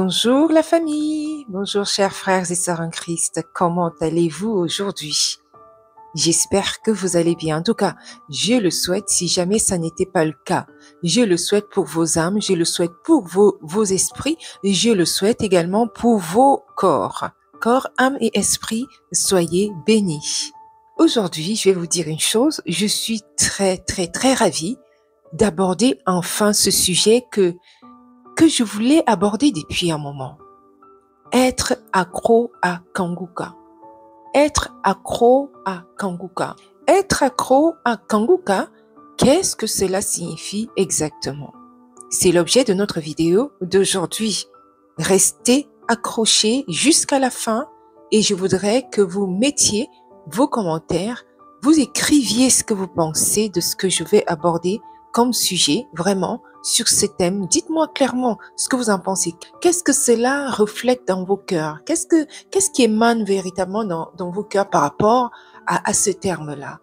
Bonjour la famille, bonjour chers frères et sœurs en Christ, comment allez-vous aujourd'hui? J'espère que vous allez bien. En tout cas, je le souhaite si jamais ça n'était pas le cas. Je le souhaite pour vos âmes, je le souhaite pour vos esprits, et je le souhaite également pour vos corps. Corps, âme et esprit, soyez bénis. Aujourd'hui, je vais vous dire une chose, je suis très ravie d'aborder enfin ce sujet que je voulais aborder depuis un moment. Être accro à Kanguka. Être accro à Kanguka. Être accro à Kanguka, qu'est-ce que cela signifie exactement? C'est l'objet de notre vidéo d'aujourd'hui. Restez accrochés jusqu'à la fin et je voudrais que vous mettiez vos commentaires, vous écriviez ce que vous pensez de ce que je vais aborder comme sujet, vraiment, sur ce thème. Dites-moi clairement ce que vous en pensez. Qu'est-ce que cela reflète dans vos cœurs? Qu'est-ce qui émane véritablement dans vos cœurs par rapport à ce terme-là?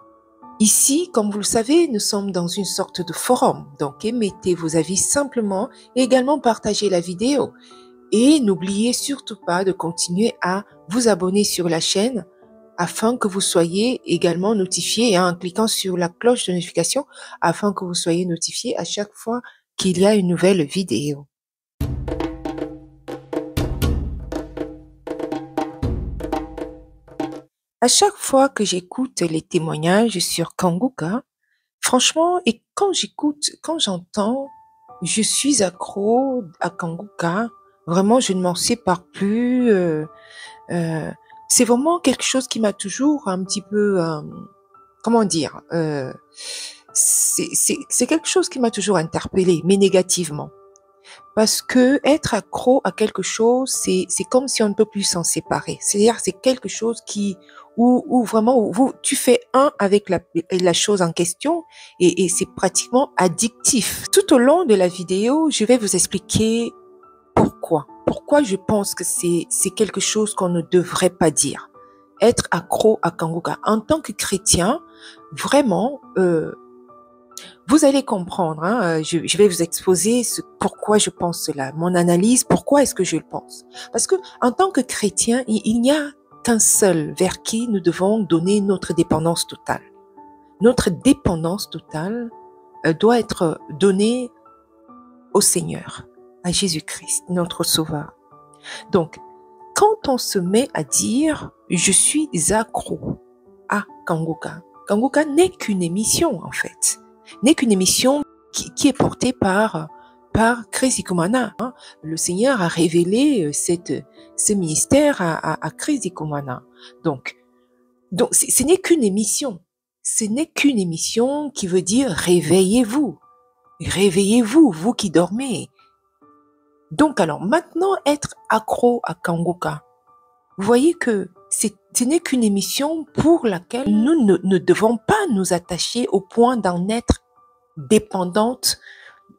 Ici, comme vous le savez, nous sommes dans une sorte de forum. Donc, émettez vos avis simplement et également partagez la vidéo. Et n'oubliez surtout pas de continuer à vous abonner sur la chaîne afin que vous soyez également notifié en cliquant sur la cloche de notification afin que vous soyez notifié à chaque fois qu'il y a une nouvelle vidéo. À chaque fois que j'écoute les témoignages sur Kanguka, franchement, et quand j'entends, je suis accro à Kanguka, vraiment, je ne m'en sépare plus. C'est vraiment quelque chose qui m'a toujours un petit peu, comment dire, c'est quelque chose qui m'a toujours interpellée, mais négativement. Parce que être accro à quelque chose, c'est comme si on ne peut plus s'en séparer. C'est-à-dire, c'est quelque chose où vraiment, tu fais un avec la chose en question et c'est pratiquement addictif. Tout au long de la vidéo, je vais vous expliquer pourquoi. Pourquoi je pense que c'est quelque chose qu'on ne devrait pas dire. Être accro à Kanguka. En tant que chrétien, vraiment, vous allez comprendre, hein, je vais vous exposer pourquoi je pense cela, mon analyse, pourquoi est-ce que je le pense. Parce que en tant que chrétien, il n'y a qu'un seul vers qui nous devons donner notre dépendance totale. Notre dépendance totale doit être donnée au Seigneur, à Jésus-Christ, notre Sauveur. Donc, quand on se met à dire « je suis accro à Kanguka », Kanguka n'est qu'une émission en fait, n'est qu'une émission qui est portée par Chris Ikumana. Hein. Le Seigneur a révélé ce ministère à Chris Ikumana. Donc ce n'est qu'une émission. Ce n'est qu'une émission qui veut dire réveillez-vous. Réveillez-vous, vous qui dormez. Donc alors maintenant, être accro à Kanguka, vous voyez que ce n'est qu'une émission pour laquelle nous ne devons pas nous attacher au point d'en être dépendante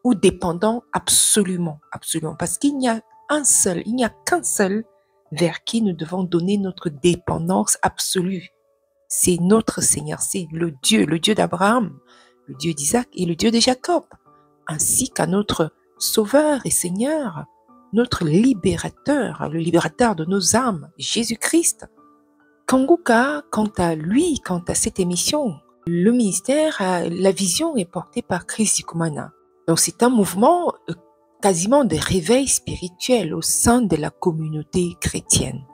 ou dépendant absolument, parce qu'il n'y a qu'un seul vers qui nous devons donner notre dépendance absolue. C'est notre Seigneur, c'est le Dieu d'Abraham, le Dieu d'Isaac et le Dieu de Jacob, ainsi qu'à notre Sauveur et Seigneur, notre libérateur, le libérateur de nos âmes, Jésus-Christ. Kanguka, quant à cette émission, le ministère, la vision est portée par Chris Ikumana. Donc c'est un mouvement quasiment de réveil spirituel au sein de la communauté chrétienne.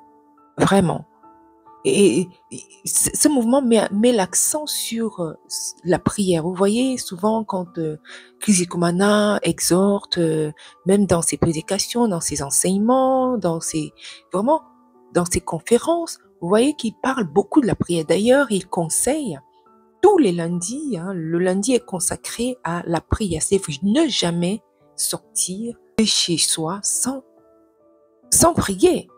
Vraiment. Et ce mouvement met l'accent sur la prière. Vous voyez, souvent quand Chris Ikumana exhorte, même dans ses prédications, dans ses enseignements, dans ses conférences, vous voyez qu'il parle beaucoup de la prière. D'ailleurs, il conseille tous les lundis, hein, le lundi est consacré à la prière. C'est ne jamais sortir de chez soi sans prier.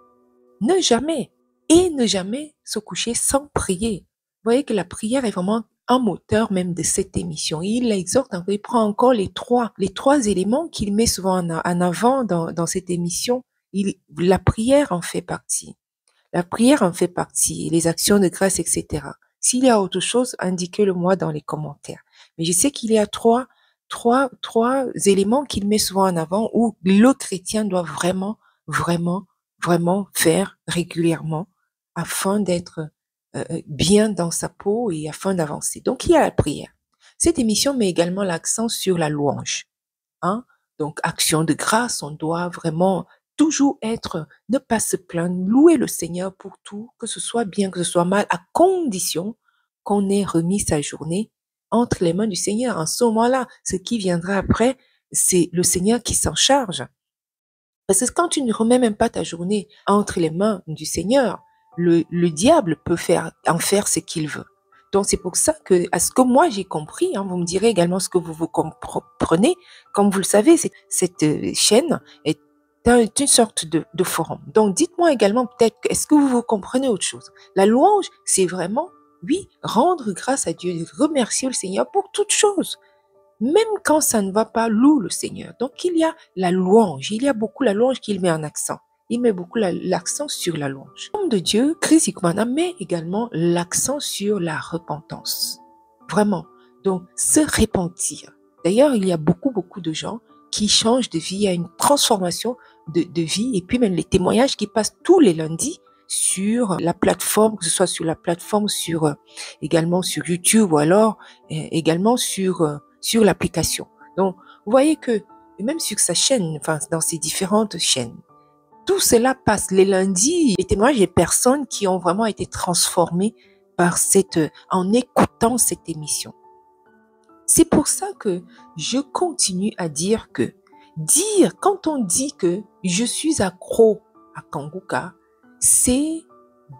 Ne jamais. Et ne jamais se coucher sans prier. Vous voyez que la prière est vraiment un moteur même de cette émission. Il l'exhorte, il prend encore les trois éléments qu'il met souvent en avant dans cette émission. La prière en fait partie. La prière en fait partie, les actions de grâce, etc. S'il y a autre chose, indiquez-le moi dans les commentaires. Mais je sais qu'il y a trois éléments qu'il met souvent en avant où le chrétien doit vraiment vraiment, vraiment faire régulièrement afin d'être bien dans sa peau et afin d'avancer. Donc, il y a la prière. Cette émission met également l'accent sur la louange. Hein? Donc, action de grâce, on doit vraiment toujours être, ne pas se plaindre, louer le Seigneur pour tout, que ce soit bien, que ce soit mal, à condition qu'on ait remis sa journée entre les mains du Seigneur. En ce moment-là, ce qui viendra après, c'est le Seigneur qui s'en charge. Parce que quand tu ne remets même pas ta journée entre les mains du Seigneur, le diable peut en faire ce qu'il veut. Donc c'est pour ça que, à ce que moi j'ai compris, hein, vous me direz également ce que vous comprenez. Comme vous le savez, cette chaîne est une sorte de forum. Donc dites-moi également peut-être, est-ce que vous comprenez autre chose? La louange, c'est vraiment, oui, rendre grâce à Dieu, remercier le Seigneur pour toutes choses. Même quand ça ne va pas, loue le Seigneur. Donc, il y a la louange. Il y a beaucoup la louange qu'il met en accent. Il met beaucoup l'accent sur la louange. L'homme de Dieu, Chris Hickman, met également l'accent sur la repentance. Vraiment. Donc, se repentir. D'ailleurs, il y a beaucoup de gens qui changent de vie. Il y a une transformation de vie. Et puis même les témoignages qui passent tous les lundis sur la plateforme, que ce soit sur la plateforme, également sur YouTube ou alors également sur l'application. Donc, vous voyez que même sur sa chaîne, enfin dans ses différentes chaînes, tout cela passe les lundis. Les témoignages des personnes qui ont vraiment été transformées en écoutant cette émission. C'est pour ça que je continue à dire, quand on dit que je suis accro à Kanguka, c'est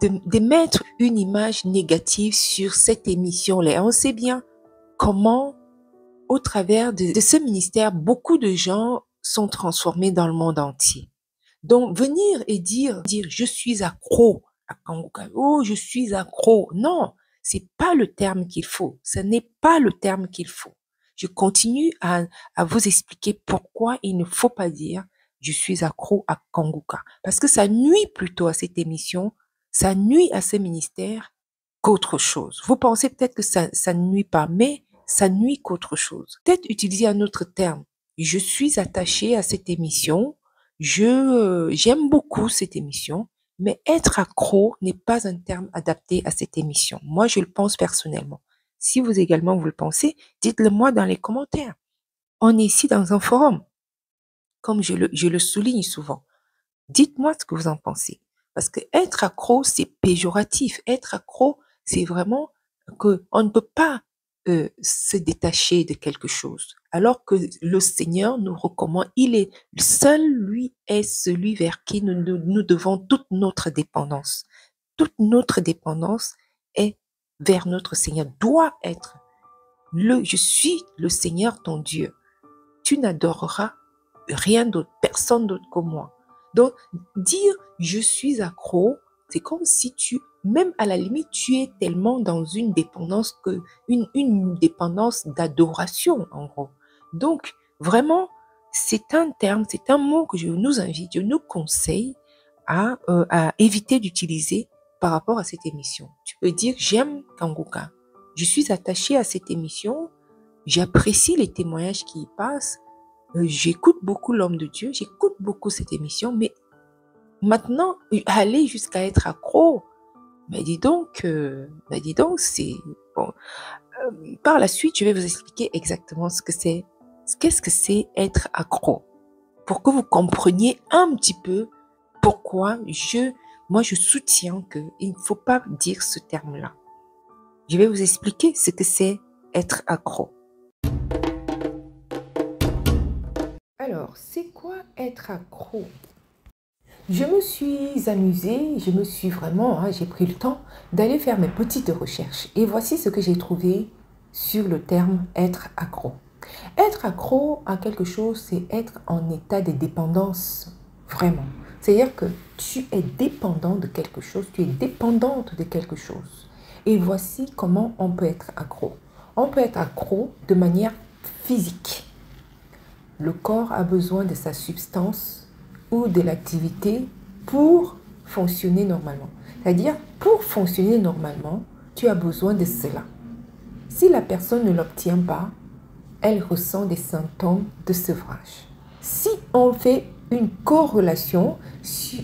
de mettre une image négative sur cette émission-là. On sait bien comment, au travers de ce ministère, beaucoup de gens sont transformés dans le monde entier. Donc, venir et dire je suis accro à Kanguka, oh, je suis accro. Non, c'est pas le terme qu'il faut. Ce n'est pas le terme qu'il faut. Je continue à vous expliquer pourquoi il ne faut pas dire je suis accro à Kanguka. Parce que ça nuit plutôt à cette émission, ça nuit à ce ministère qu'autre chose. Vous pensez peut-être que ça ne nuit pas, mais ça nuit qu'autre chose. Peut-être utiliser un autre terme. Je suis attaché à cette émission. J'aime beaucoup cette émission, mais être accro n'est pas un terme adapté à cette émission. Moi, je le pense personnellement. Si vous également vous le pensez, dites-le moi dans les commentaires. On est ici dans un forum, comme je le souligne souvent. Dites-moi ce que vous en pensez. Parce que être accro, c'est péjoratif. Être accro, c'est vraiment qu'on ne peut pas se détacher de quelque chose. Alors que le Seigneur nous recommande, il est seul, lui est celui vers qui nous devons toute notre dépendance. Toute notre dépendance est vers notre Seigneur, doit être je suis le Seigneur ton Dieu. Tu n'adoreras rien d'autre, personne d'autre que moi. Donc, dire je suis accro, c'est comme si même à la limite, tu es tellement dans une dépendance une dépendance d'adoration, en gros. Donc, vraiment, c'est un terme, c'est un mot que je nous invite, je nous conseille à éviter d'utiliser par rapport à cette émission. Tu peux dire j'aime Kanguka. Je suis attachée à cette émission. J'apprécie les témoignages qui y passent. J'écoute beaucoup l'homme de Dieu, j'écoute beaucoup cette émission, mais maintenant, aller jusqu'à être accro, dis donc, c'est bon. Par la suite, je vais vous expliquer exactement qu'est-ce que c'est être accro, pour que vous compreniez un petit peu pourquoi moi je soutiens qu'il ne faut pas dire ce terme-là. Je vais vous expliquer ce que c'est être accro. Alors, c'est quoi être accro? Je me suis amusée, j'ai pris le temps d'aller faire mes petites recherches. Et voici ce que j'ai trouvé sur le terme être accro. Être accro à quelque chose, c'est être en état de dépendance, vraiment. C'est-à-dire que tu es dépendant de quelque chose, tu es dépendante de quelque chose. Et voici comment on peut être accro. On peut être accro de manière physique. Le corps a besoin de sa substance ou de l'activité pour fonctionner normalement. C'est-à-dire, pour fonctionner normalement, tu as besoin de cela. Si la personne ne l'obtient pas, elle ressent des symptômes de sevrage. Si on fait une corrélation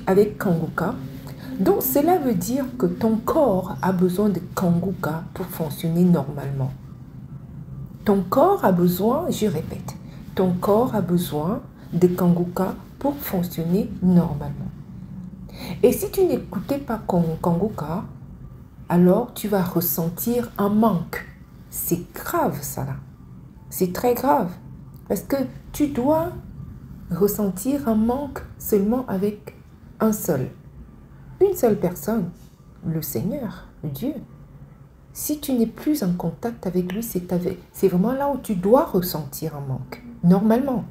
avec Kanguka. Donc, cela veut dire que ton corps a besoin de Kanguka pour fonctionner normalement. Ton corps a besoin, je répète, ton corps a besoin de Kanguka pour fonctionner normalement. Et si tu n'écoutais pas Kanguka, alors tu vas ressentir un manque. C'est grave ça là. C'est très grave. Parce que tu dois ressentir un manque seulement avec une seule personne, le Seigneur, Dieu. Si tu n'es plus en contact avec lui, c'est vraiment là où tu dois ressentir un manque, normalement.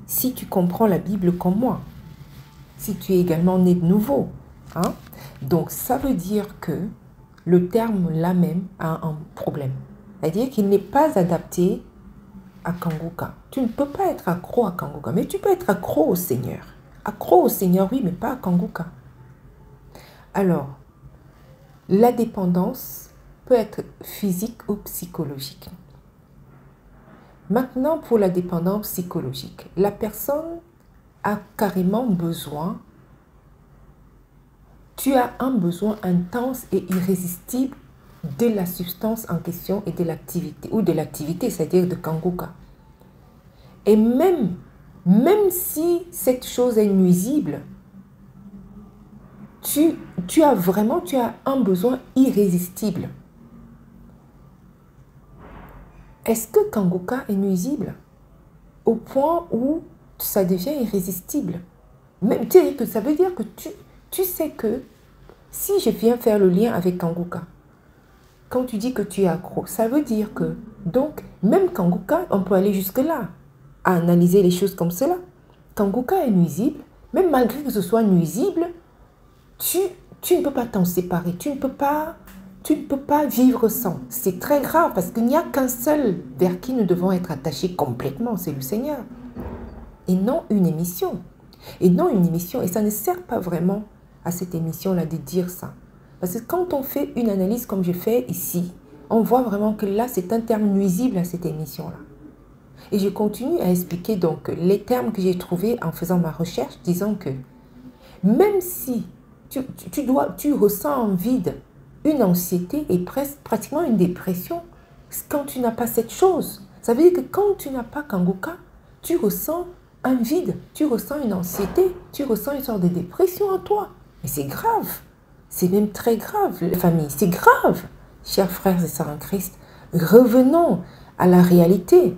Si tu comprends la Bible comme moi, si tu es également né de nouveau. Hein? Donc ça veut dire que le terme là même a un problème. C'est-à-dire qu'il n'est pas adapté à Kanguka. Tu ne peux pas être accro à Kanguka, mais tu peux être accro au Seigneur. Accro au Seigneur, oui, mais pas à Kanguka. Alors, la dépendance peut être physique ou psychologique. Maintenant, pour la dépendance psychologique, la personne a carrément besoin, tu as un besoin intense et irrésistible de la substance en question et de l'activité, ou de l'activité, c'est-à-dire de Kanguka. Et même si cette chose est nuisible, tu as un besoin irrésistible. Est-ce que Kanguka est nuisible au point où ça devient irrésistible? Même, ça veut dire que tu sais que si je viens faire le lien avec Kanguka, quand tu dis que tu es accro, ça veut dire que, donc, même Kanguka, on peut aller jusque-là, à analyser les choses comme cela. Kanguka est nuisible, même malgré que ce soit nuisible, tu ne peux pas t'en séparer, tu ne peux pas vivre sans. C'est très grave parce qu'il n'y a qu'un seul vers qui nous devons être attachés complètement, c'est le Seigneur. Et non une émission. Et ça ne sert pas vraiment à cette émission-là de dire ça. Parce que quand on fait une analyse comme je fais ici, on voit vraiment que là, c'est un terme nuisible à cette émission-là. Et je continue à expliquer donc les termes que j'ai trouvés en faisant ma recherche, disant que même si tu ressens un vide, une anxiété et pratiquement une dépression, quand tu n'as pas cette chose, ça veut dire que quand tu n'as pas Kanguka, tu ressens un vide, tu ressens une anxiété, tu ressens une sorte de dépression en toi. Mais c'est grave, c'est même très grave, la famille, c'est grave. Chers frères et sœurs en Christ, revenons à la réalité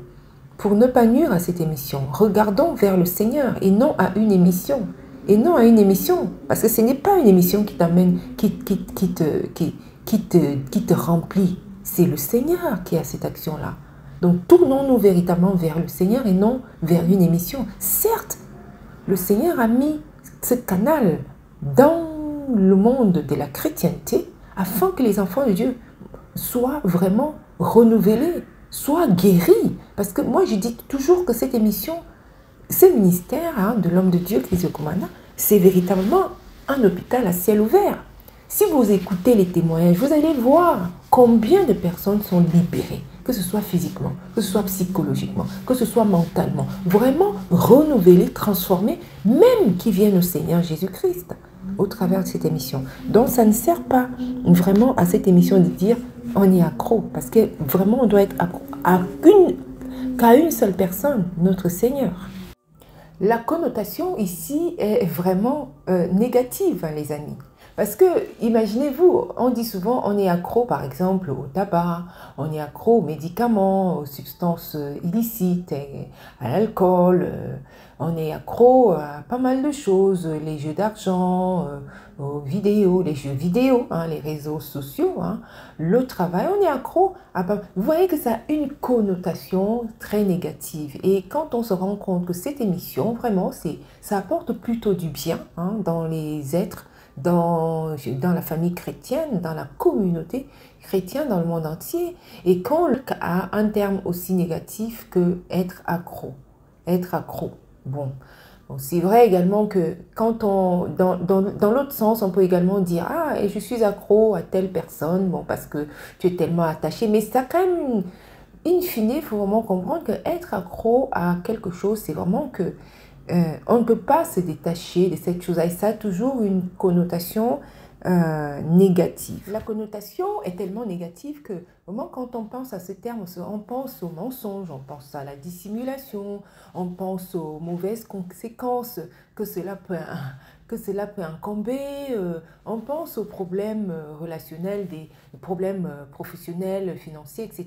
pour ne pas nuire à cette émission. Regardons vers le Seigneur et non à une émission. Et non à une émission, parce que ce n'est pas une émission qui t'amène, qui te remplit. C'est le Seigneur qui a cette action-là. Donc tournons-nous véritablement vers le Seigneur et non vers une émission. Certes, le Seigneur a mis ce canal dans le monde de la chrétienté afin que les enfants de Dieu soient vraiment renouvelés, soient guéris. Parce que moi, je dis toujours que cette émission, ce ministère de l'homme de Dieu, Chris Yokumana, c'est véritablement un hôpital à ciel ouvert. Si vous écoutez les témoignages, vous allez voir combien de personnes sont libérées, que ce soit physiquement, que ce soit psychologiquement, que ce soit mentalement, vraiment renouvelées, transformées, même qui viennent au Seigneur Jésus-Christ au travers de cette émission. Donc ça ne sert pas vraiment à cette émission de dire on est accro, parce que vraiment on doit être accro qu'à une seule personne, notre Seigneur. La connotation ici est vraiment négative, hein, les amis. Parce que, imaginez-vous, on dit souvent, on est accro, par exemple, au tabac, on est accro aux médicaments, aux substances illicites, à l'alcool, on est accro à pas mal de choses, les jeux d'argent, aux vidéos, les jeux vidéo, hein, les réseaux sociaux, hein, le travail, on est accro à pas... Vous voyez que ça a une connotation très négative. Et quand on se rend compte que cette émission, vraiment, ça apporte plutôt du bien, hein, dans les êtres, dans la famille chrétienne, dans la communauté chrétienne, dans le monde entier, et qu'on a un terme aussi négatif que être accro. Être accro. Bon, c'est vrai également que quand dans l'autre sens, on peut également dire « Ah, et je suis accro à telle personne, bon, parce que tu es tellement attaché. » Mais ça quand même, in fine, il faut vraiment comprendre que être accro à quelque chose, c'est vraiment que on ne peut pas se détacher de cette chose-là et ça a toujours une connotation négative. La connotation est tellement négative que vraiment quand on pense à ce terme, on pense au mensonge, on pense à la dissimulation, on pense aux mauvaises conséquences que cela peut incomber, on pense aux problèmes relationnels, des problèmes professionnels, financiers, etc.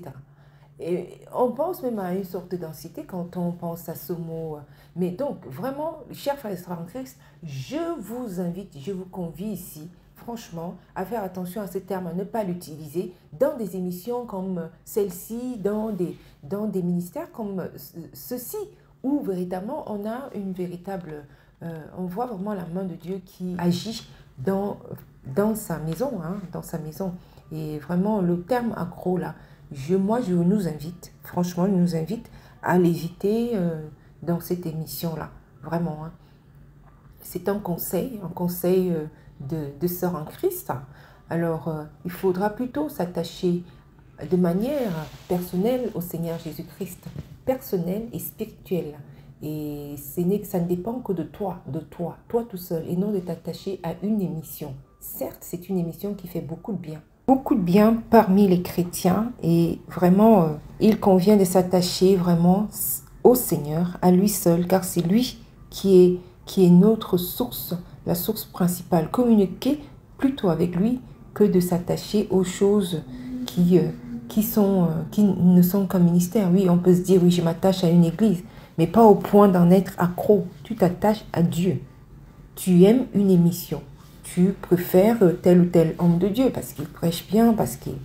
Et on pense même à une sorte d'anxiété quand on pense à ce mot. Mais donc, vraiment, chers frères et sœurs en Christ, je vous invite, je vous convie ici, franchement, à faire attention à ce terme, à ne pas l'utiliser dans des émissions comme celle-ci, dans des ministères comme ceci, où véritablement on a une véritable... on voit vraiment la main de Dieu qui agit dans sa maison, dans sa maison. Et vraiment, le terme accro, là, moi, je nous invite, franchement, je nous invite à l'éviter dans cette émission-là. Vraiment. C'est un conseil de sœurs en Christ. Alors, il faudra plutôt s'attacher de manière personnelle au Seigneur Jésus-Christ, personnelle et spirituelle. Et ça ne dépend que de toi toi tout seul, et non de t'attacher à une émission. Certes, c'est une émission qui fait beaucoup de bien. Beaucoup de bien parmi les chrétiens et vraiment, il convient de s'attacher vraiment au Seigneur, à lui seul, car c'est lui qui est notre source, la source principale. Communiquer plutôt avec lui que de s'attacher aux choses qui ne sont qu'un ministère. Oui, on peut se dire, oui, je m'attache à une église, mais pas au point d'en être accro. Tu t'attaches à Dieu. Tu aimes une émission. Tu préfères tel ou tel homme de Dieu parce qu'il prêche bien, parce qu'il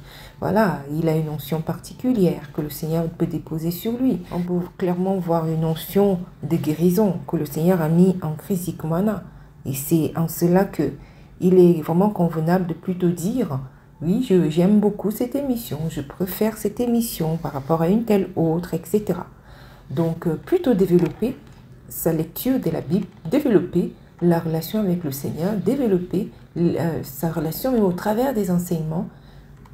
voilà, il a une onction particulière que le Seigneur peut déposer sur lui. On peut clairement voir une onction de guérison que le Seigneur a mis en Christ Ikumana. Et c'est en cela que il est vraiment convenable de plutôt dire oui, j'aime beaucoup cette émission, je préfère cette émission par rapport à une telle autre, etc. Donc, plutôt développer sa lecture de la Bible, développer la relation avec le Seigneur, développer sa relation même au travers des enseignements,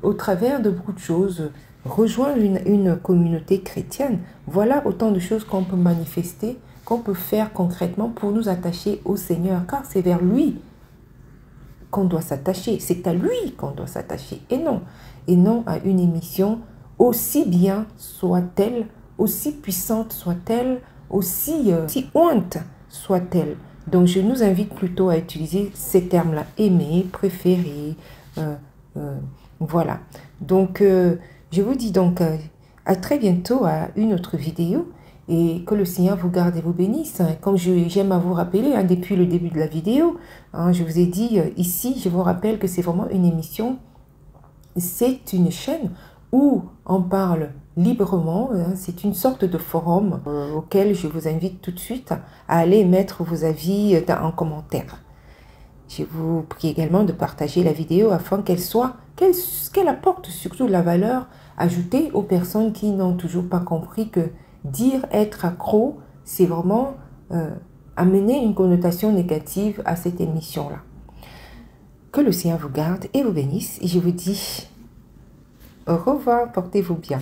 au travers de beaucoup de choses, rejoindre une communauté chrétienne. Voilà autant de choses qu'on peut manifester, qu'on peut faire concrètement pour nous attacher au Seigneur, car c'est vers lui qu'on doit s'attacher, c'est à lui qu'on doit s'attacher, et non à une émission, aussi bien soit-elle, aussi puissante soit-elle, aussi honte soit-elle. Donc, je nous invite plutôt à utiliser ces termes-là, aimer, préférer, voilà. Donc, je vous dis donc à très bientôt à une autre vidéo et que le Seigneur vous garde et vous bénisse. Comme j'aime à vous rappeler, depuis le début de la vidéo, je vous ai dit ici, je vous rappelle que c'est vraiment une émission, c'est une chaîne où on parle librement, c'est une sorte de forum auquel je vous invite tout de suite à aller mettre vos avis en commentaire. Je vous prie également de partager la vidéo afin qu'elle apporte surtout de la valeur ajoutée aux personnes qui n'ont toujours pas compris que dire être accro, c'est vraiment amener une connotation négative à cette émission-là. Que le Seigneur vous garde et vous bénisse. Et je vous dis au revoir, portez-vous bien.